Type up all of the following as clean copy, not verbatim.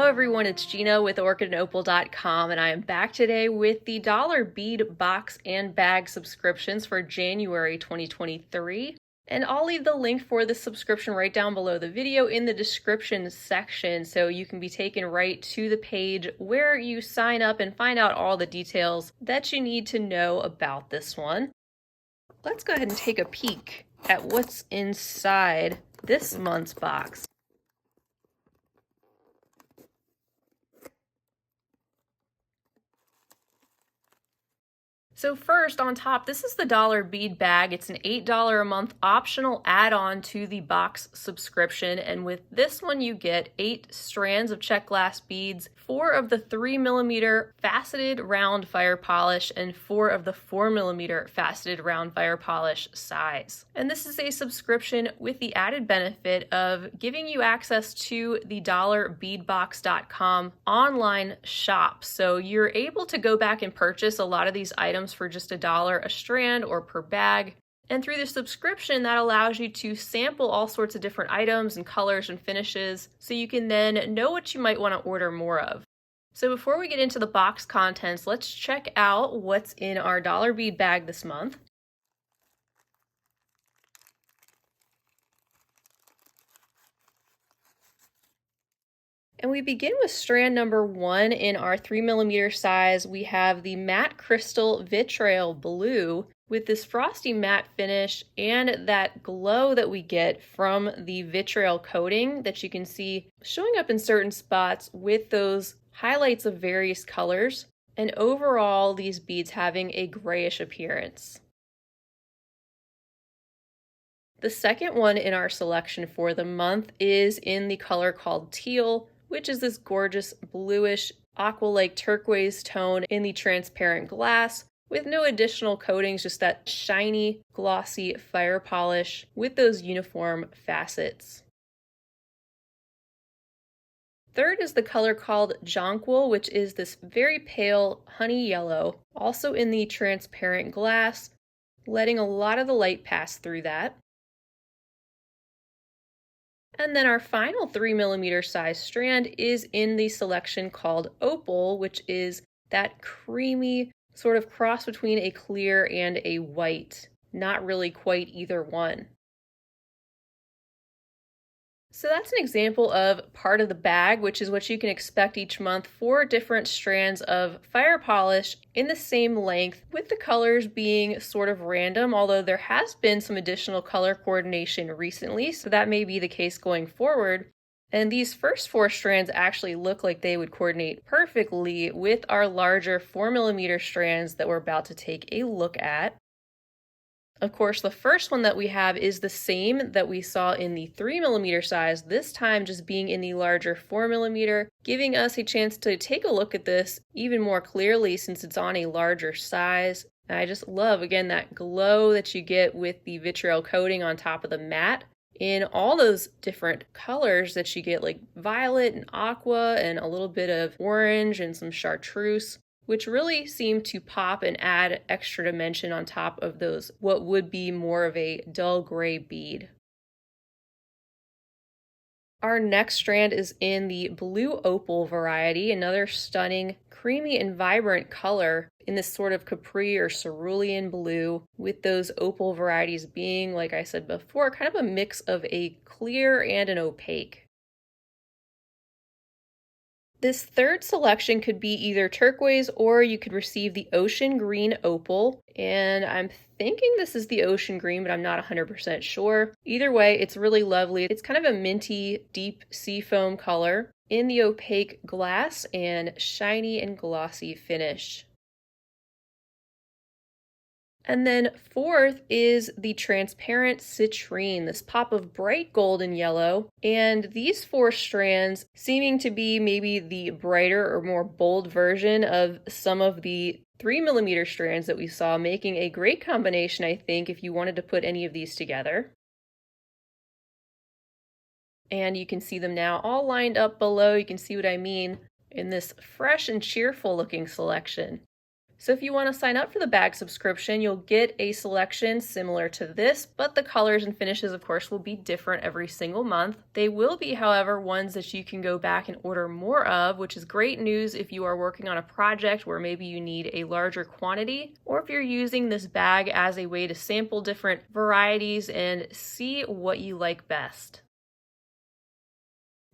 everyone, it's Gina with orchidandopal.com, and I am back today with the dollar bead box and bag subscriptions for January 2023. And I'll leave the link for the subscription right down below the video in the description section, so you can be taken right to the page where you sign up and find out all the details that you need to know about this one. Let's go ahead and take a peek at what's inside this month's box. So first, on top, this is the dollar bead bag. It's an $8 a month optional add-on to the box subscription, and with this one you get 8 strands of check glass beads, 4 of the 3mm faceted round fire polish, and 4 of the 4mm faceted round fire polish size. And this is a subscription with the added benefit of giving you access to the dollarbeadbox.com online shop. So you're able to go back and purchase a lot of these items for just $1 a strand or per bag. And through the subscription, that allows you to sample all sorts of different items and colors and finishes, so you can then know what you might want to order more of. So before we get into the box contents, let's check out what's in our dollar bead bag this month. And we begin with strand number 1 in our 3mm size. We have the matte crystal vitriol blue with this frosty matte finish and that glow that we get from the vitriol coating that you can see showing up in certain spots with those highlights of various colors, and overall these beads having a grayish appearance. The second one in our selection for the month is in the color called teal, which is this gorgeous bluish aqua-like turquoise tone in the transparent glass with no additional coatings, just that shiny, glossy fire polish with those uniform facets. Third is the color called jonquil, which is this very pale honey yellow, also in the transparent glass, letting a lot of the light pass through that. And then our final 3mm size strand is in the selection called opal, which is that creamy sort of cross between a clear and a white, not really quite either one. So that's an example of part of the bag, which is what you can expect each month, 4 different strands of fire polish in the same length, with the colors being sort of random, although there has been some additional color coordination recently, so that may be the case going forward. And these first 4 strands actually look like they would coordinate perfectly with our larger 4mm strands that we're about to take a look at. Of course, the first one that we have is the same that we saw in the 3mm size, this time just being in the larger 4mm, giving us a chance to take a look at this even more clearly since it's on a larger size. And I just love, again, that glow that you get with the vitriol coating on top of the matte in all those different colors that you get, like violet and aqua and a little bit of orange and some chartreuse, which really seem to pop and add extra dimension on top of those, what would be more of a dull gray bead. Our next strand is in the blue opal variety, another stunning, creamy and vibrant color in this sort of capri or cerulean blue, with those opal varieties being, like I said before, kind of a mix of a clear and an opaque. This third selection could be either turquoise or you could receive the ocean green opal, and I'm thinking this is the ocean green, but I'm not 100% sure. Either way, it's really lovely. It's kind of a minty, deep sea foam color in the opaque glass and shiny and glossy finish. And then fourth is the transparent citrine, this pop of bright golden yellow. And these 4 strands seeming to be maybe the brighter or more bold version of some of the 3mm strands that we saw, making a great combination, I think, if you wanted to put any of these together. And you can see them now all lined up below. You can see what I mean in this fresh and cheerful looking selection. So if you want to sign up for the bag subscription, you'll get a selection similar to this, but the colors and finishes, of course, will be different every single month. They will be, however, ones that you can go back and order more of, which is great news if you are working on a project where maybe you need a larger quantity, or if you're using this bag as a way to sample different varieties and see what you like best.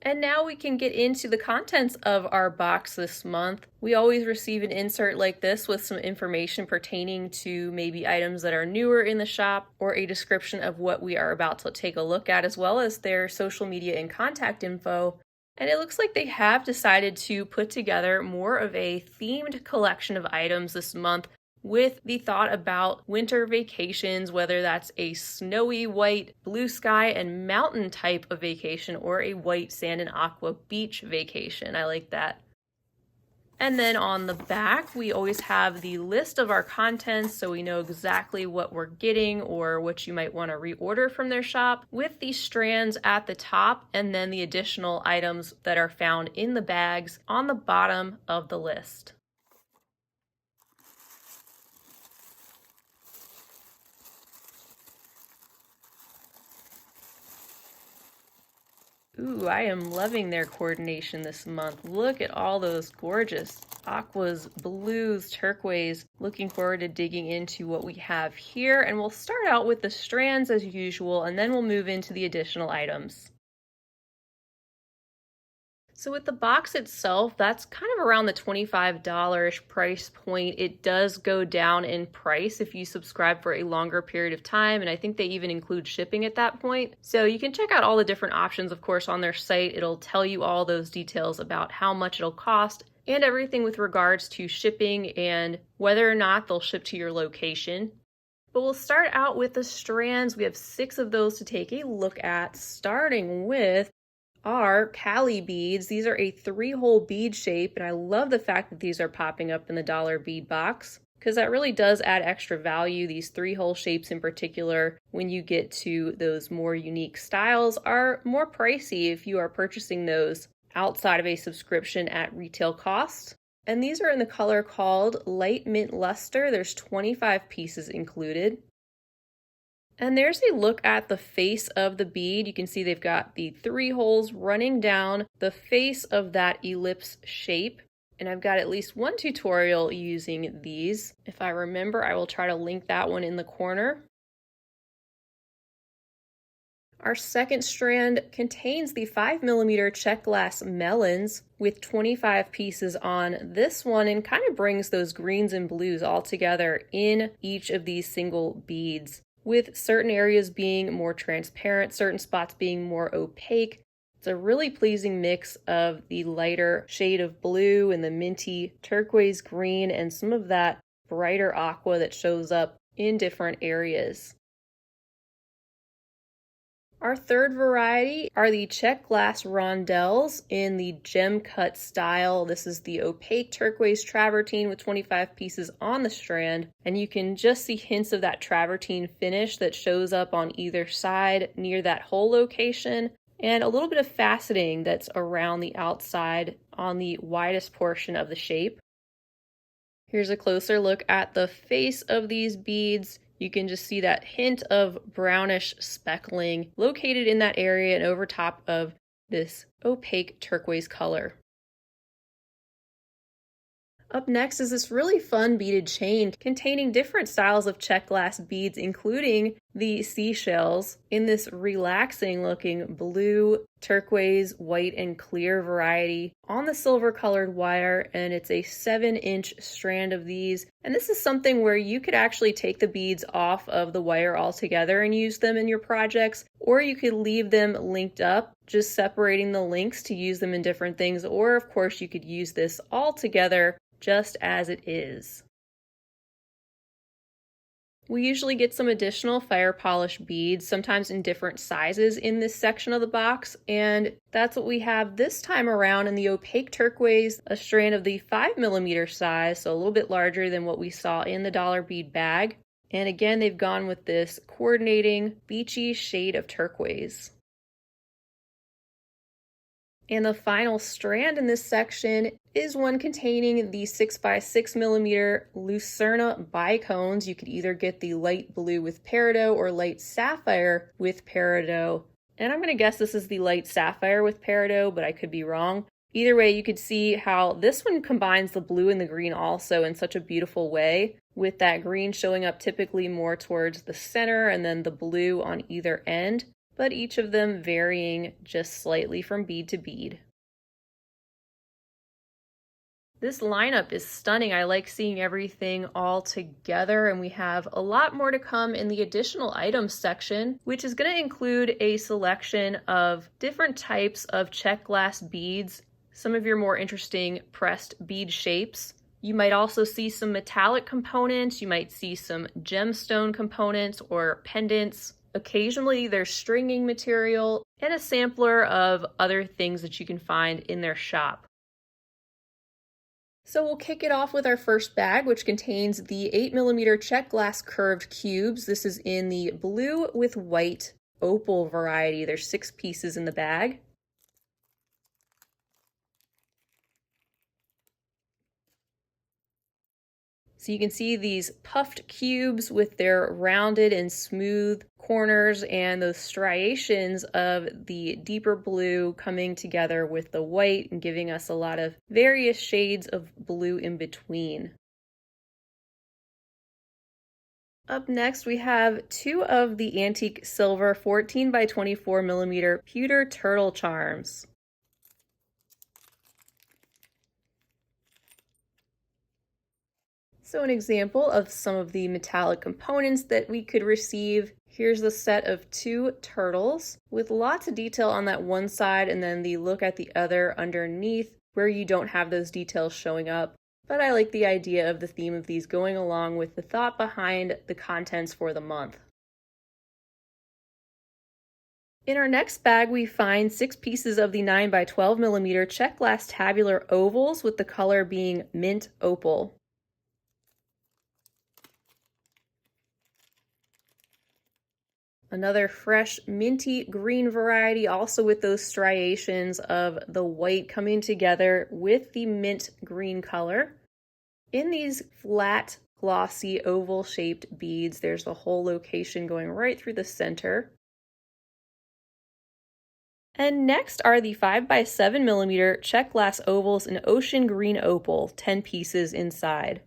And now we can get into the contents of our box this month. We always receive an insert like this with some information pertaining to maybe items that are newer in the shop or a description of what we are about to take a look at, as well as their social media and contact info. And it looks like they have decided to put together more of a themed collection of items this month with the thought about winter vacations, whether that's a snowy white blue sky and mountain type of vacation or a white sand and aqua beach vacation. I like that. And then on the back, we always have the list of our contents so we know exactly what we're getting or what you might want to reorder from their shop, with the strands at the top and then the additional items that are found in the bags on the bottom of the list. Ooh, I am loving their coordination this month. Look at all those gorgeous aquas, blues, turquoise. Looking forward to digging into what we have here. And we'll start out with the strands as usual, and then we'll move into the additional items. So with the box itself, that's kind of around the $25 price point. It does go down in price if you subscribe for a longer period of time, and I think they even include shipping at that point. So you can check out all the different options, of course, on their site. It'll tell you all those details about how much it'll cost and everything with regards to shipping and whether or not they'll ship to your location. But we'll start out with the strands. We have 6 of those to take a look at, starting with are Cali beads. These are a 3-hole bead shape, and I love the fact that these are popping up in the dollar bead box because that really does add extra value. These 3-hole shapes in particular, when you get to those more unique styles, are more pricey if you are purchasing those outside of a subscription at retail cost. And these are in the color called Light Mint Luster. There's 25 pieces included. And there's a look at the face of the bead. You can see they've got the 3 holes running down the face of that ellipse shape. And I've got at least one tutorial using these. If I remember, I will try to link that one in the corner. Our second strand contains the 5mm check glass melons with 25 pieces on this one, and kind of brings those greens and blues all together in each of these single beads, with certain areas being more transparent, certain spots being more opaque. It's a really pleasing mix of the lighter shade of blue and the minty turquoise green and some of that brighter aqua that shows up in different areas. Our third variety are the check glass rondelles in the gem cut style. This is the opaque turquoise travertine with 25 pieces on the strand, and you can just see hints of that travertine finish that shows up on either side near that hole location, and a little bit of faceting that's around the outside on the widest portion of the shape. Here's a closer look at the face of these beads. You can just see that hint of brownish speckling located in that area and over top of this opaque turquoise color. Up next is this really fun beaded chain containing different styles of check glass beads, including the seashells in this relaxing looking blue, turquoise, white, and clear variety on the silver colored wire, and it's a 7-inch strand of these. And this is something where you could actually take the beads off of the wire altogether and use them in your projects, or you could leave them linked up, just separating the links to use them in different things, or of course you could use this all together just as it is. We usually get some additional fire polish beads, sometimes in different sizes in this section of the box, and that's what we have this time around in the opaque turquoise, a strand of the 5mm size, so a little bit larger than what we saw in the dollar bead bag. And again, they've gone with this coordinating beachy shade of turquoise. And the final strand in this section is one containing the 6x6mm Lucerna bicones. You could either get the light blue with peridot or light sapphire with peridot. And I'm going to guess this is the light sapphire with peridot, but I could be wrong. Either way, you could see how this one combines the blue and the green also in such a beautiful way, with that green showing up typically more towards the center and then the blue on either end, but each of them varying just slightly from bead to bead. This lineup is stunning. I like seeing everything all together, and we have a lot more to come in the additional items section, which is going to include a selection of different types of check glass beads, some of your more interesting pressed bead shapes. You might also see some metallic components, you might see some gemstone components or pendants. Occasionally there's stringing material and a sampler of other things that you can find in their shop. So we'll kick it off with our first bag, which contains the 8mm check glass curved cubes. This is in the blue with white opal variety. There's 6 pieces in the bag. So you can see these puffed cubes with their rounded and smooth corners and those striations of the deeper blue coming together with the white and giving us a lot of various shades of blue in between. Up next, we have 2 of the antique silver 14x24mm pewter turtle charms. So an example of some of the metallic components that we could receive. Here's the set of 2 turtles with lots of detail on that one side and then the look at the other underneath where you don't have those details showing up. But I like the idea of the theme of these going along with the thought behind the contents for the month. In our next bag, we find 6 pieces of the 9x12mm check glass tabular ovals with the color being mint opal. Another fresh minty green variety, also with those striations of the white coming together with the mint green color. In these flat, glossy, oval-shaped beads, there's the whole location going right through the center. And next are the 5x7mm check glass ovals in ocean green opal, 10 pieces inside.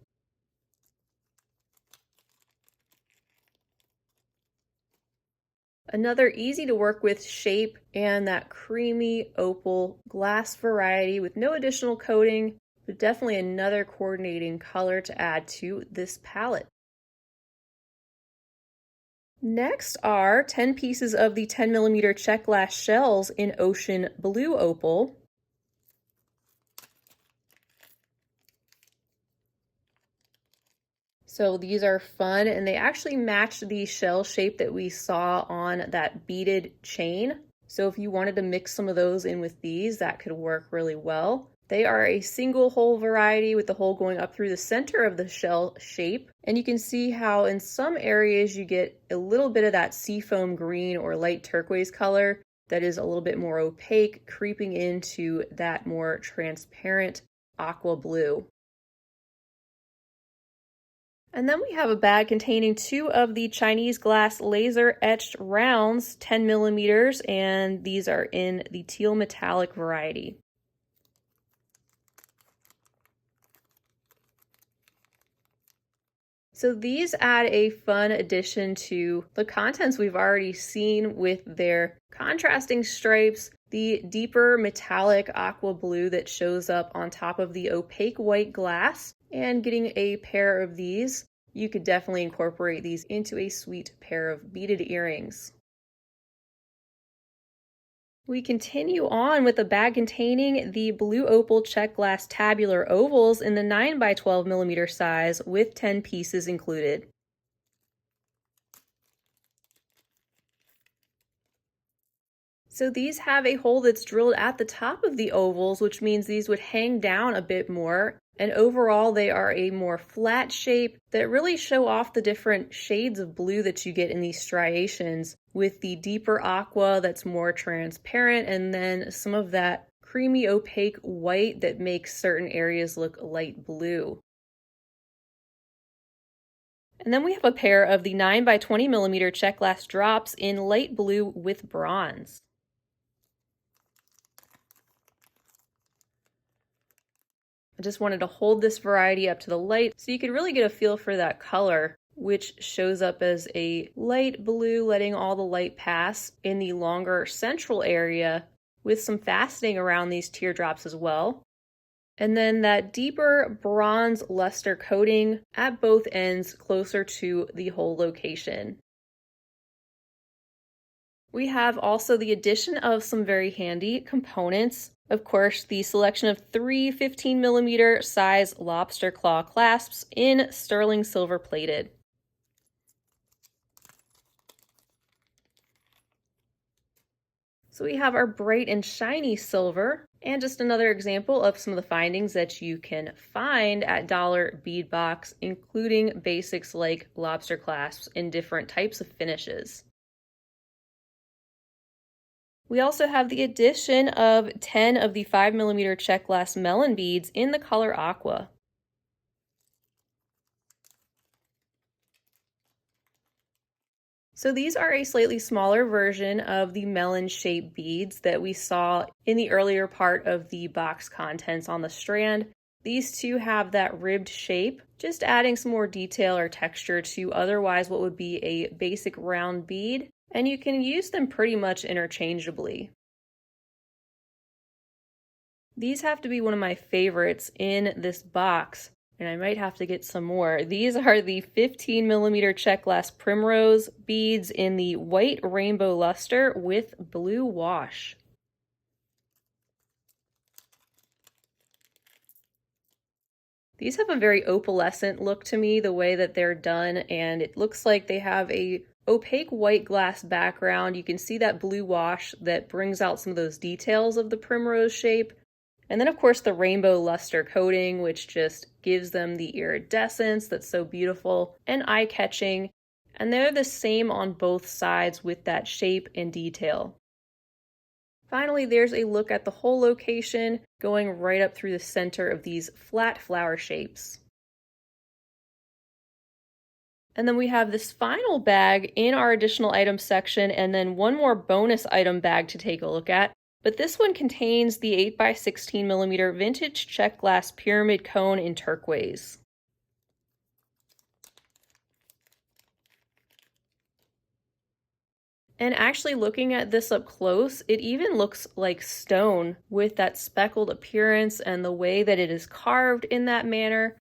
Another easy to work with shape and that creamy opal glass variety with no additional coating, but definitely another coordinating color to add to this palette. Next are 10 pieces of the 10mm check glass shells in ocean blue opal. So these are fun, and they actually match the shell shape that we saw on that beaded chain. So if you wanted to mix some of those in with these, that could work really well. They are a single hole variety with the hole going up through the center of the shell shape. And you can see how in some areas you get a little bit of that seafoam green or light turquoise color that is a little bit more opaque, creeping into that more transparent aqua blue. And then we have a bag containing 2 of the Chinese glass laser etched rounds, 10mm, and these are in the teal metallic variety. So these add a fun addition to the contents we've already seen with their contrasting stripes, the deeper metallic aqua blue that shows up on top of the opaque white glass, and getting a pair of these. You could definitely incorporate these into a sweet pair of beaded earrings. We continue on with a bag containing the blue opal check glass tabular ovals in the 9x12mm size with 10 pieces included. So these have a hole that's drilled at the top of the ovals, which means these would hang down a bit more. And overall, they are a more flat shape that really show off the different shades of blue that you get in these striations, with the deeper aqua that's more transparent, and then some of that creamy opaque white that makes certain areas look light blue. And then we have a pair of the 9 by 20 millimeter check glass drops in light blue with bronze. I just wanted to hold this variety up to the light so you could really get a feel for that color, which shows up as a light blue, letting all the light pass in the longer central area with some faceting around these teardrops as well. And then that deeper bronze luster coating at both ends closer to the hole location. We have also the addition of some very handy components. Of course, the selection of 3 15mm size lobster claw clasps in sterling silver plated. So we have our bright and shiny silver, and just another example of some of the findings that you can find at Dollar Bead Box, including basics like lobster clasps in different types of finishes. We also have the addition of 10 of the 5mm check glass melon beads in the color aqua. So these are a slightly smaller version of the melon-shaped beads that we saw in the earlier part of the box contents on the strand. These two have that ribbed shape, just adding some more detail or texture to otherwise what would be a basic round bead, and you can use them pretty much interchangeably. These have to be one of my favorites in this box, and I might have to get some more. These are the 15mm check glass primrose beads in the white rainbow luster with blue wash. These have a very opalescent look to me, the way that they're done, and it looks like they have a opaque white glass background. You can see that blue wash that brings out some of those details of the primrose shape. And then, of course, the rainbow luster coating, which just gives them the iridescence that's so beautiful and eye-catching. And they're the same on both sides with that shape and detail. Finally, there's a look at the hole location going right up through the center of these flat flower shapes. And then we have this final bag in our additional items section, and then one more bonus item bag to take a look at. But this one contains the 8 by 16mm vintage check glass pyramid cone in turquoise. And actually looking at this up close, it even looks like stone with that speckled appearance and the way that it is carved in that manner.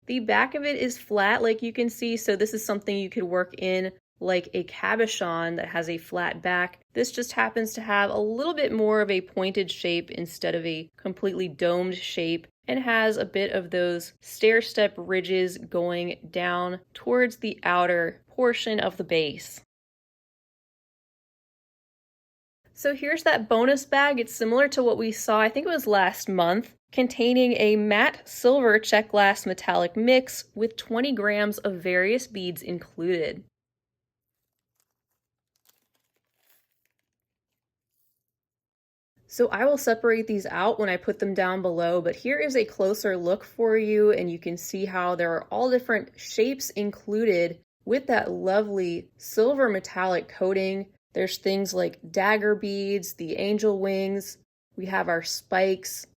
The back of it is flat, like you can see, so this is something you could work in like a cabochon that has a flat back. This just happens to have a little bit more of a pointed shape instead of a completely domed shape, and has a bit of those stair-step ridges going down towards the outer portion of the base. So here's that bonus bag. It's similar to what we saw, I think it was last month, containing a matte silver check glass metallic mix with 20 grams of various beads included. So I will separate these out when I put them down below, but here is a closer look for you, and you can see how there are all different shapes included with that lovely silver metallic coating. There's things like dagger beads, the angel wings, we have our spikes,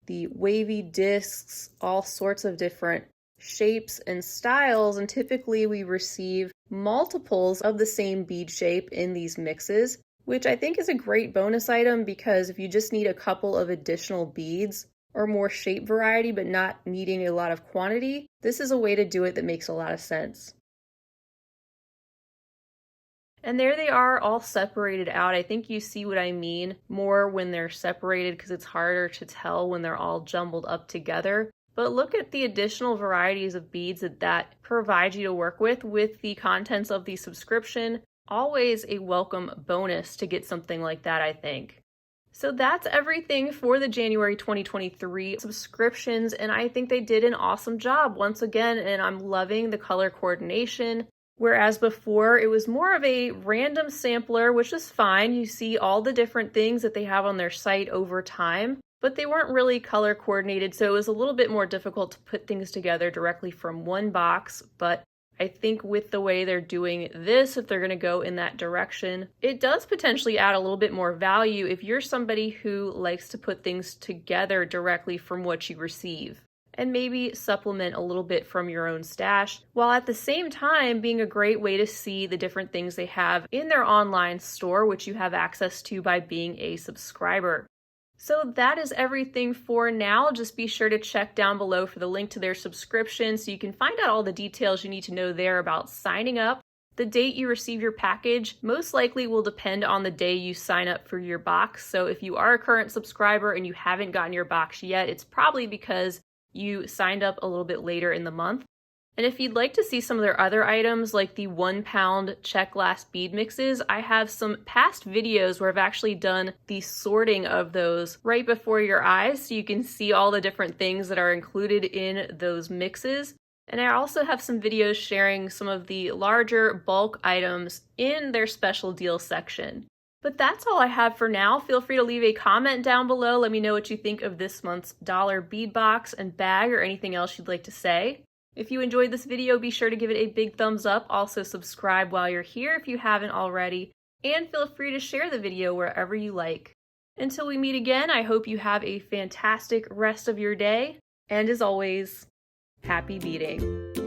the wavy discs, all sorts of different shapes and styles, and typically we receive multiples of the same bead shape in these mixes, which I think is a great bonus item because if you just need a couple of additional beads or more shape variety but not needing a lot of quantity, this is a way to do it that makes a lot of sense. And there they are, all separated out. I think you see what I mean more when they're separated because it's harder to tell when they're all jumbled up together. But look at the additional varieties of beads that provide you to work with the contents of the subscription. Always a welcome bonus to get something like that, I think. So that's everything for the January 2023 subscriptions, and I think they did an awesome job once again, and I'm loving the color coordination. Whereas before, it was more of a random sampler, which is fine. You see all the different things that they have on their site over time, but they weren't really color coordinated, so it was a little bit more difficult to put things together directly from one box. But I think with the way they're doing this, if they're going to go in that direction, it does potentially add a little bit more value if you're somebody who likes to put things together directly from what you receive, and maybe supplement a little bit from your own stash, while at the same time being a great way to see the different things they have in their online store, which you have access to by being a subscriber. So that is everything for now. Just be sure to check down below for the link to their subscription so you can find out all the details you need to know there about signing up. The date you receive your package most likely will depend on the day you sign up for your box. So if you are a current subscriber and you haven't gotten your box yet, it's probably because you signed up a little bit later in the month. And if you'd like to see some of their other items, like the 1 pound check glass bead mixes, I have some past videos where I've actually done the sorting of those right before your eyes, so you can see all the different things that are included in those mixes. And I also have some videos sharing some of the larger bulk items in their special deal section. But that's all I have for now. Feel free to leave a comment down below. Let me know what you think of this month's dollar bead box and bag, or anything else you'd like to say. If you enjoyed this video, be sure to give it a big thumbs up. Also subscribe while you're here if you haven't already, and feel free to share the video wherever you like. Until we meet again, I hope you have a fantastic rest of your day, and as always, happy beading.